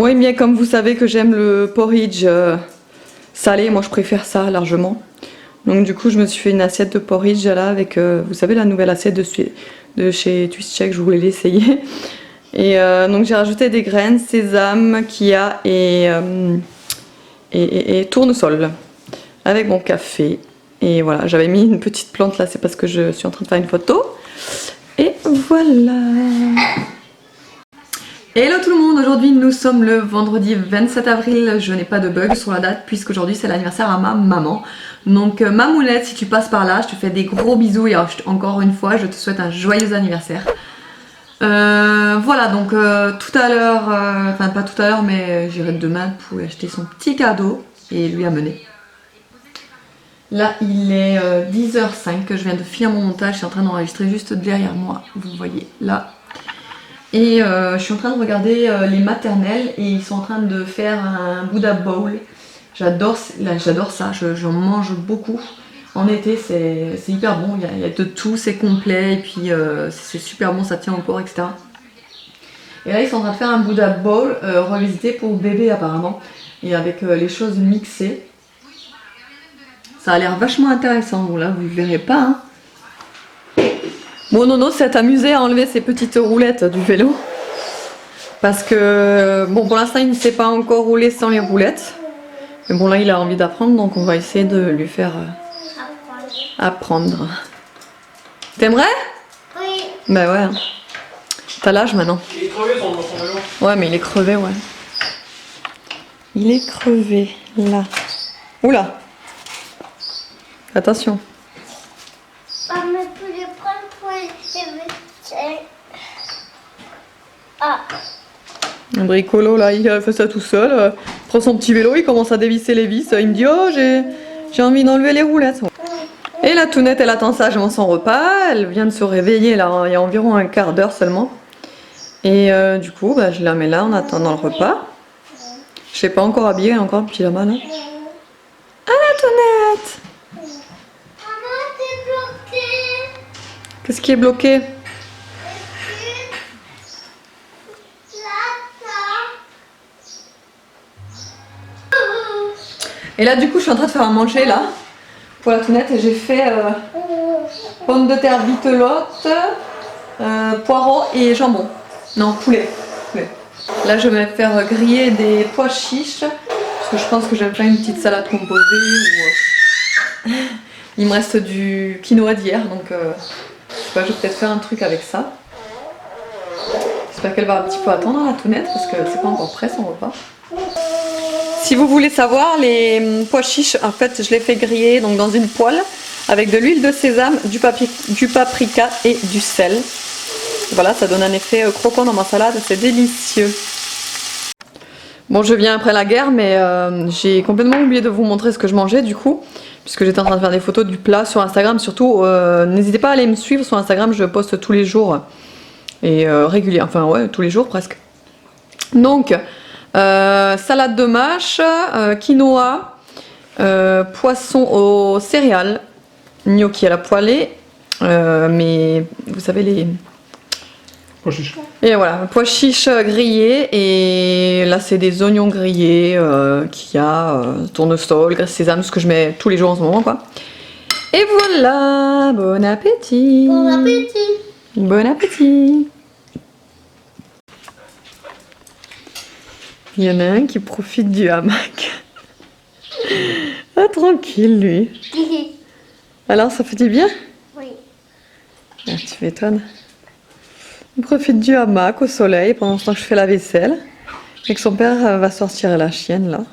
Bon, et bien comme vous savez que j'aime le porridge salé, moi je préfère ça largement. Donc du coup je me suis fait une assiette de porridge là avec, vous savez, la nouvelle assiette de chez Twist Check, je voulais l'essayer. Et donc j'ai rajouté des graines, sésame, chia et tournesol avec mon café. Et voilà, j'avais mis une petite plante là, c'est parce que je suis en train de faire une photo. Et voilà. Hello tout le monde, aujourd'hui nous sommes le vendredi 27 avril, je n'ai pas de bug sur la date puisqu'aujourd'hui c'est l'anniversaire à ma maman. Donc Mamounette, si tu passes par là, je te fais des gros bisous et encore une fois je te souhaite un joyeux anniversaire. Voilà, donc tout à l'heure, enfin pas tout à l'heure mais j'irai demain pour lui acheter son petit cadeau et lui amener. Là il est 10h05 que je viens de finir mon montage, je suis en train d'enregistrer juste derrière moi, vous voyez là. Et je suis en train de regarder les maternelles et ils sont en train de faire un Buddha Bowl. J'adore ça, j'en mange beaucoup. En été c'est hyper bon, il y a de tout, c'est complet et puis c'est super bon, ça tient au corps, etc. Et là ils sont en train de faire un Buddha Bowl revisité pour bébé apparemment. Et avec les choses mixées. Ça a l'air vachement intéressant, bon là vous ne verrez pas hein. Bon, Nono s'est amusé à enlever ses petites roulettes du vélo. Parce que, bon, pour l'instant, il ne sait pas encore rouler sans les roulettes. Mais bon, là, il a envie d'apprendre, donc on va essayer de lui faire apprendre. T'aimerais? Oui. Bah ouais. T'as l'âge maintenant. Il est crevé son vélo. Ouais, mais il est crevé, ouais. Il est crevé, là. Oula. Attention. Mais pour le prendre pour les... Ah. Un bricolo là, il fait ça tout seul, il prend son petit vélo, il commence à dévisser les vis, il me dit oh j'ai envie d'enlever les roulettes. Et la Tounette elle attend sagement son repas, elle vient de se réveiller là, il y a environ un quart d'heure seulement. Et du coup bah, je la mets là en attendant le repas. Je sais pas encore habillée, encore un pyjama là. Ah la Tounette! Maman, t'es bloquée. Qu'est-ce qui est bloqué? Et là du coup je suis en train de faire à manger là pour la Tounette et j'ai fait pommes de terre vitelotte, poireaux et jambon. Non, poulet. Là je vais faire griller des pois chiches parce que je pense que je vais faire une petite salade composée ou il me reste du quinoa d'hier donc je sais pas, je vais peut-être faire un truc avec ça. J'espère qu'elle va un petit peu attendre la Tounette parce que c'est pas encore prêt son repas. Si vous voulez savoir, les pois chiches, en fait, je les fais griller donc dans une poêle avec de l'huile de sésame, du paprika et du sel. Voilà, ça donne un effet croquant dans ma salade, c'est délicieux. Bon, je viens après la guerre, mais j'ai complètement oublié de vous montrer ce que je mangeais du coup, puisque j'étais en train de faire des photos du plat sur Instagram. Surtout, n'hésitez pas à aller me suivre sur Instagram, je poste tous les jours et régulièrement, enfin ouais, tous les jours presque. Donc, salade de mâche, quinoa, poisson aux céréales, gnocchi à la poêlée, mais vous savez les... Pois chiche. Et voilà, pois chiches grillés et là c'est des oignons grillés, qu'il y a, tournesol, graisse sésame, ce que je mets tous les jours en ce moment quoi. Et voilà, bon appétit! Bon appétit. Bon appétit! Il y en a un qui profite du hamac. Ah, tranquille, lui. Alors, ça fait du bien? Oui. Ah, tu m'étonnes. Il profite du hamac au soleil pendant ce temps que je fais la vaisselle. Et que son père va sortir la chienne, là.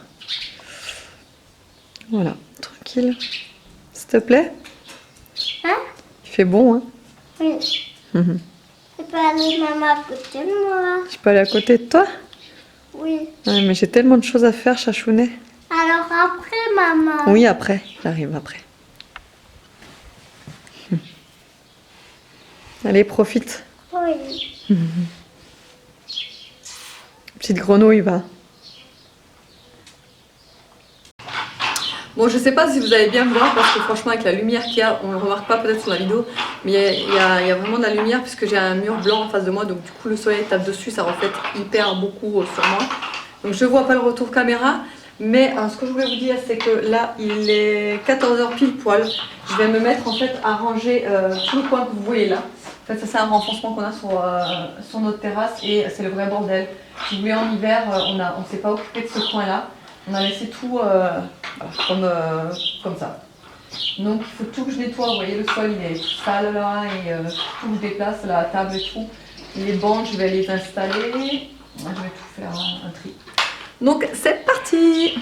Voilà, tranquille. S'il te plaît? Hein? Il fait bon, hein? Oui. Tu peux aller maman à côté de moi? Je peux aller à côté de toi? Oui. Ouais, mais j'ai tellement de choses à faire, chachounet. Alors après, maman. Oui, après. J'arrive après. Allez, profite. Oui. Petite grenouille, va. Bon, je sais pas si vous allez bien voir parce que franchement, avec la lumière qu'il y a, on le remarque pas peut-être sur la vidéo, mais il y a vraiment de la lumière puisque j'ai un mur blanc en face de moi, donc du coup le soleil tape dessus, ça reflète hyper beaucoup sur moi. Donc je vois pas le retour caméra. Mais ce que je voulais vous dire, c'est que là, il est 14h pile poil. Je vais me mettre en fait à ranger tout le coin que vous voyez là. En fait, ça c'est un renfoncement qu'on a sur notre terrasse et c'est le vrai bordel. Si vous voulez, en hiver, on ne s'est pas occupé de ce coin-là. On a laissé tout voilà, comme ça. Donc il faut tout que je nettoie. Vous voyez, le sol il est tout sale là et tout je déplace, la table et tout. Les bancs, je vais les installer. Je vais tout faire un tri. Donc c'est parti!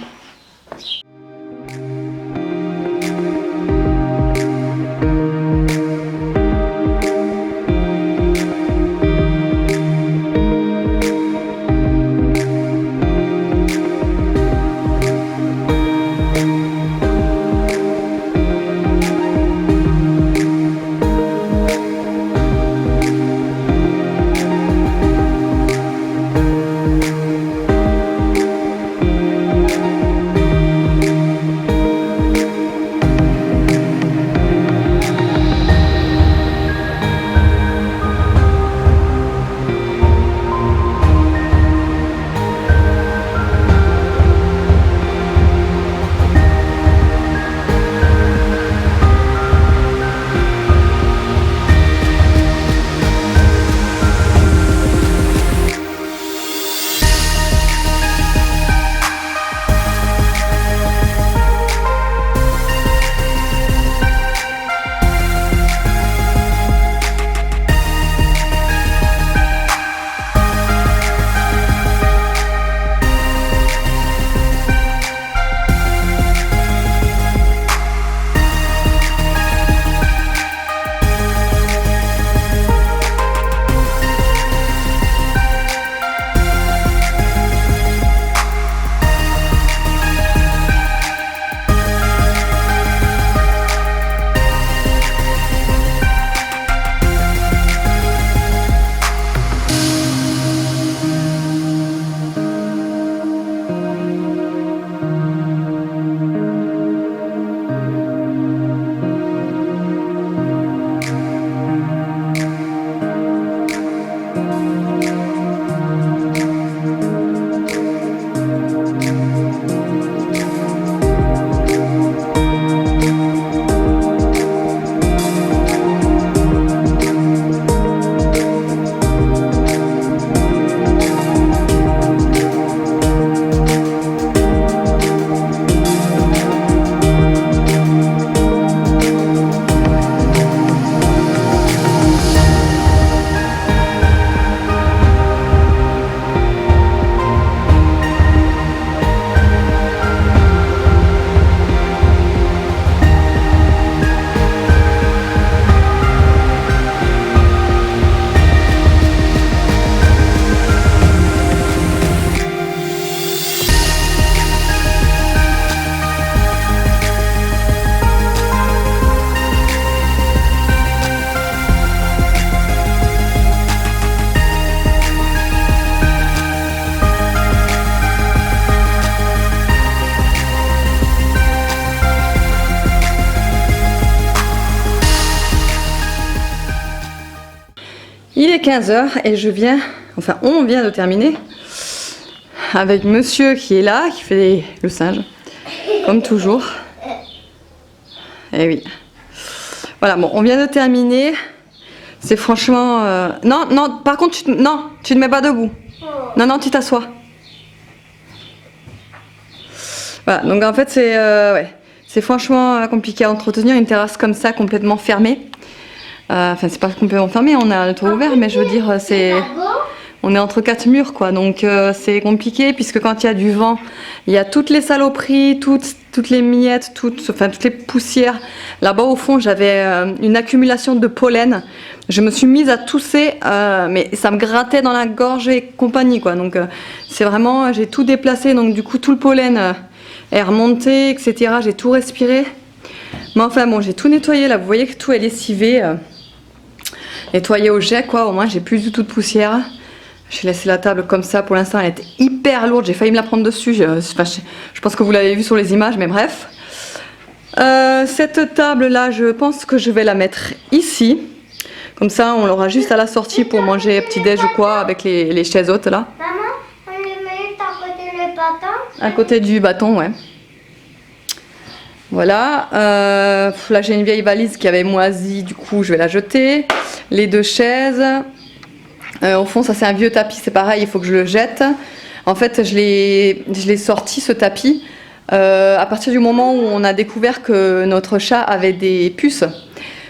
Il est 15h et on vient de terminer avec monsieur qui est là, qui fait le singe, comme toujours. Et oui. Voilà, bon, on vient de terminer. C'est franchement... Non, non, par contre, tu ne mets pas debout. Non, non, tu t'assois. Voilà, donc en fait, c'est franchement compliqué à entretenir une terrasse comme ça, complètement fermée. Enfin, c'est pas complètement fermé, on a le toit ouvert, mais je veux dire, on est entre quatre murs, quoi. Donc c'est compliqué, puisque quand il y a du vent, il y a toutes les saloperies, toutes les miettes, toutes les poussières. Là-bas, au fond, j'avais une accumulation de pollen. Je me suis mise à tousser, mais ça me grattait dans la gorge et compagnie, quoi. Donc c'est vraiment, j'ai tout déplacé, donc du coup, tout le pollen est remonté, etc. J'ai tout respiré. Mais enfin, bon, j'ai tout nettoyé, là. Vous voyez que tout est lessivé. Nettoyé au jet, quoi. Au moins, j'ai plus du tout de poussière. J'ai laissé la table comme ça. Pour l'instant, elle était hyper lourde. J'ai failli me la prendre dessus. Je pense que vous l'avez vu sur les images, mais bref. Cette table-là, je pense que je vais la mettre ici. Comme ça, on l'aura juste à la sortie pour manger petit-déj ou quoi avec les chaises hautes, là. Maman, on les met à côté à côté du bâton, ouais. Voilà. Là, j'ai une vieille valise qui avait moisi, du coup, je vais la jeter. Les 2 chaises. Au fond, ça, c'est un vieux tapis, c'est pareil, il faut que je le jette. En fait, je l'ai sorti, ce tapis, à partir du moment où on a découvert que notre chat avait des puces.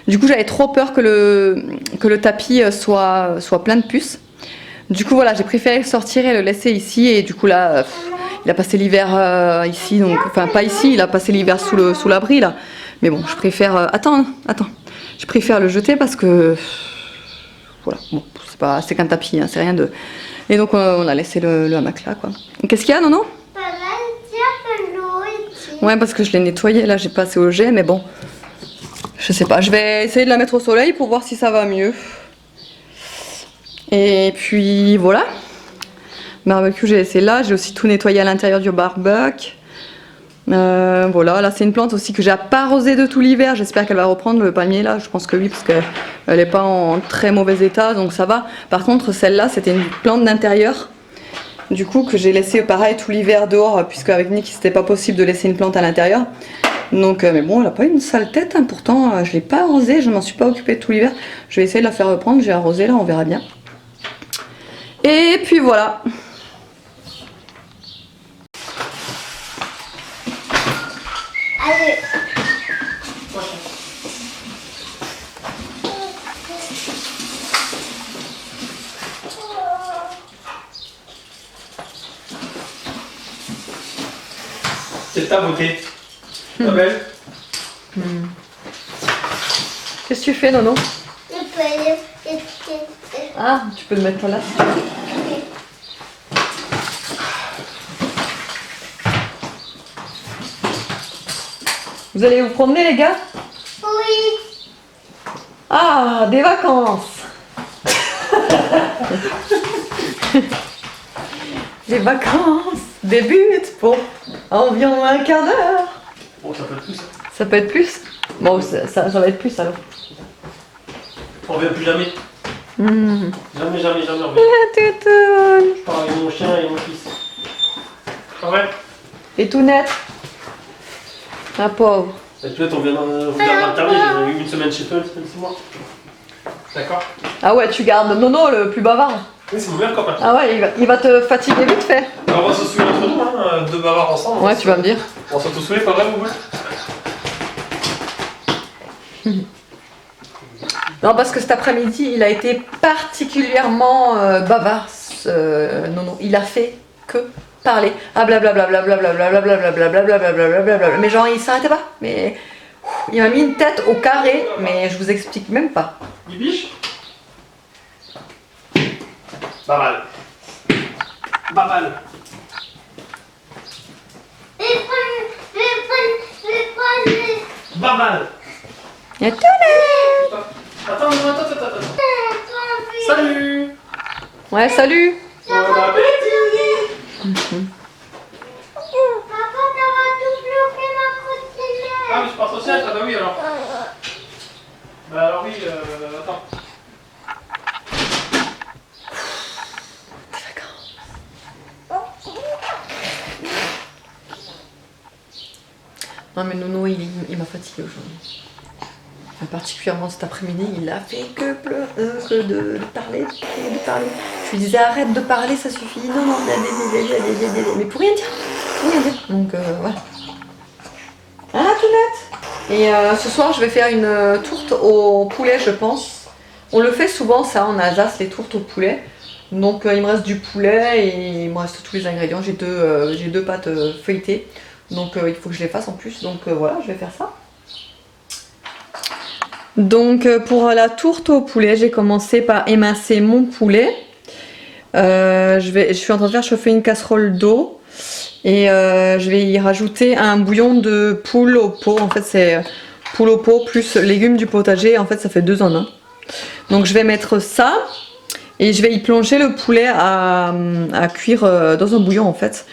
Du coup, j'avais trop peur que le tapis soit plein de puces. Du coup, voilà, j'ai préféré le sortir et le laisser ici. Et du coup, là, il a passé l'hiver ici. Donc, enfin, pas ici, il a passé l'hiver sous l'abri, là. Mais bon, je préfère... attends. Je préfère le jeter parce que... Voilà, bon, c'est qu'un tapis, hein, c'est rien de... Et donc, on a laissé le hamac là, quoi. Qu'est-ce qu'il y a, Nono? Ouais, parce que je l'ai nettoyé, là, j'ai pas assez au jet, mais bon... Je sais pas, je vais essayer de la mettre au soleil pour voir si ça va mieux. Et puis voilà. Barbecue, j'ai laissé là. J'ai aussi tout nettoyé à l'intérieur du barbecue. Voilà, là c'est une plante aussi que j'ai pas arrosée de tout l'hiver. J'espère qu'elle va reprendre le palmier là. Je pense que oui, parce qu'elle n'est pas en très mauvais état, donc ça va. Par contre, celle-là, c'était une plante d'intérieur. Du coup, que j'ai laissé pareil tout l'hiver dehors, puisque avec Nick, c'était pas possible de laisser une plante à l'intérieur. Donc, mais bon, elle a pas eu une sale tête, hein. Pourtant je l'ai pas arrosée, je m'en suis pas occupée tout l'hiver. Je vais essayer de la faire reprendre, j'ai arrosé là, on verra bien. Et puis voilà. Allez. C'est ta beauté. Pas belle? Qu'est-ce que tu fais, Nono? Je peux aller. Ah, tu peux le mettre là. Vous allez vous promener, les gars? Oui. Ah, des vacances. Les vacances débutent pour environ un quart d'heure. Bon, ça peut être plus. Ça peut être plus? Bon, ça va être plus alors. On revient plus jamais. Jamais, jamais, jamais on revient. La toutoune. Je pars avec mon chien et mon fils. Ah ouais? Et tout net. La pauvre. Et peut-être on vient d'alterner, j'ai eu une semaine chez toi, une semaine chez moi. D'accord? Ah ouais, tu gardes Nono le plus bavard. Oui, c'est mon meilleur copain. Ah ouais, il va te fatiguer vite fait. Alors, on va se saouler entre nous, hein, 2 bavards ensemble. Ouais, tu vas me dire. On va se saouler, pas vrai, vous? Non, parce que cet après-midi, il a été particulièrement bavard, Nono. Il a fait que parler. Ah blablabla, blablabla, blablabla. Mais genre, il s'arrêtait pas. Mais il m'a mis une tête au carré, mais je vous explique même pas. Bibiche? Pas mal. Pas mal. Pas mal. Et tout net. Attends. Salut. Ouais, salut. Bon appétit. Papa, t'as tout bloqué ma cotillette. Ah, mais je pars social, ah bah oui alors. Bah alors oui, attends. Non mais Nono, il m'a fatigué aujourd'hui. Enfin, particulièrement cet après-midi, il a fait que de parler. Je lui disais arrête de parler, ça suffit. Non, mais pour rien dire. Donc voilà. Ah, tout net. Et ce soir, je vais faire une tourte au poulet, je pense. On le fait souvent ça en Alsace, les tourtes au poulet. Donc il me reste du poulet et il me reste tous les ingrédients. J'ai deux pâtes feuilletées. Donc il faut que je les fasse en plus. Donc voilà, je vais faire ça. Donc pour la tourte au poulet, j'ai commencé par émincer mon poulet. Je suis en train de faire chauffer une casserole d'eau. Et je vais y rajouter un bouillon de poule au pot. En fait, c'est poule au pot plus légumes du potager. En fait, ça fait 2 en 1. Donc je vais mettre ça. Et je vais y plonger le poulet à cuire dans un bouillon en fait.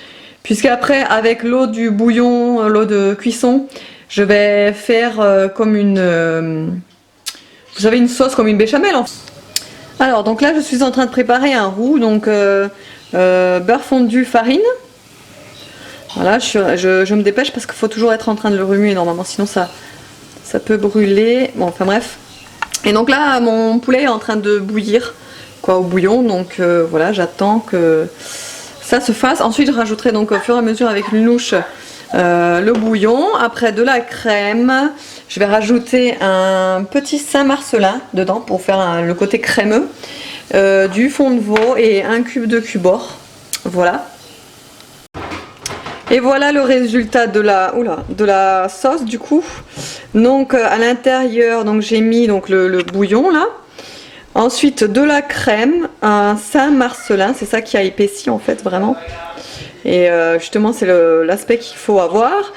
Puisqu'après, avec l'eau du bouillon, l'eau de cuisson, je vais faire comme une... vous savez, une sauce comme une béchamel en fait. Alors, donc là, je suis en train de préparer un roux. Donc, beurre fondu, farine. Voilà, je me dépêche parce qu'il faut toujours être en train de le remuer normalement, sinon ça peut brûler. Bon, enfin bref. Et donc là, mon poulet est en train de bouillir, quoi, au bouillon. Donc voilà, j'attends que ça se fasse. Ensuite, je rajouterai donc au fur et à mesure avec une louche le bouillon. Après, de la crème. Je vais rajouter un petit Saint-Marcelin dedans pour faire le côté crémeux. Du fond de veau et un cube de cubord. Voilà. Et voilà le résultat de la sauce du coup. Donc à l'intérieur, donc j'ai mis donc le bouillon là. Ensuite de la crème, un Saint-Marcelin, c'est ça qui a épaissi en fait vraiment. Et justement c'est l'aspect qu'il faut avoir.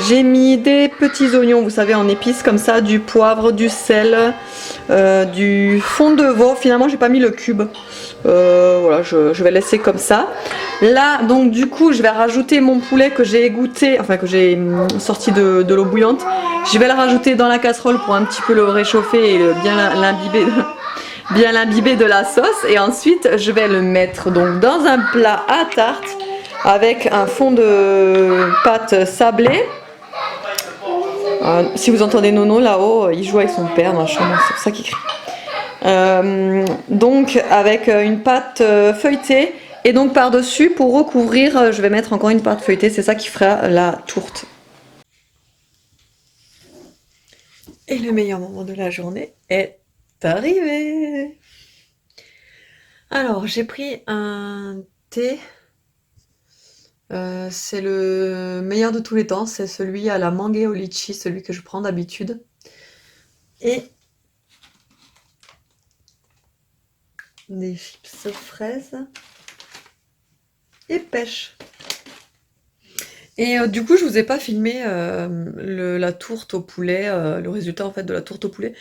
J'ai mis des petits oignons, vous savez, en épices comme ça, du poivre, du sel, du fond de veau. Finalement j'ai pas mis le cube. Voilà, je vais laisser comme ça. Là donc du coup je vais rajouter mon poulet que j'ai égoutté, enfin que j'ai sorti de l'eau bouillante. Je vais le rajouter dans la casserole pour un petit peu le réchauffer et bien l'imbiber de la sauce. Et ensuite je vais le mettre donc dans un plat à tarte avec un fond de pâte sablée. Si vous entendez Nono là-haut, il joue avec son père dans la chambre, c'est pour ça qu'il crie. Donc avec une pâte feuilletée et donc par-dessus pour recouvrir je vais mettre encore une pâte feuilletée, c'est ça qui fera la tourte. Et le meilleur moment de la journée est arrivé. Alors j'ai pris un thé, c'est le meilleur de tous les temps, c'est celui à la mangue et au litchi, celui que je prends d'habitude. Et des chips fraises et pêche. Et du coup je vous ai pas filmé la tourte au poulet, le résultat en fait de la tourte au poulet,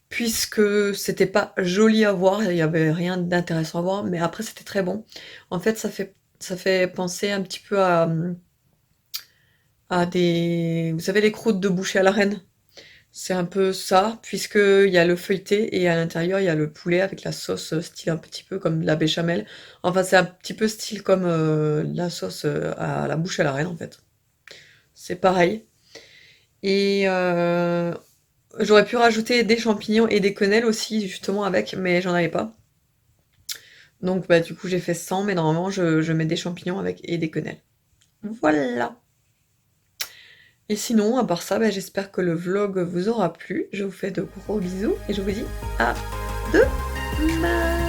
puisque c'était pas joli à voir, il y avait rien d'intéressant à voir, mais après c'était très bon. En fait ça fait penser un petit peu à des, vous savez, les croûtes de boucher à la reine. C'est un peu ça, puisqu'il y a le feuilleté et à l'intérieur il y a le poulet avec la sauce style un petit peu comme la béchamel. Enfin c'est un petit peu style comme la sauce à la bouche à la reine en fait. C'est pareil. Et j'aurais pu rajouter des champignons et des quenelles aussi justement avec, mais j'en avais pas. Donc bah du coup j'ai fait sans, mais normalement je mets des champignons avec et des quenelles. Voilà. Et sinon, à part ça, bah, j'espère que le vlog vous aura plu. Je vous fais de gros bisous et je vous dis à demain.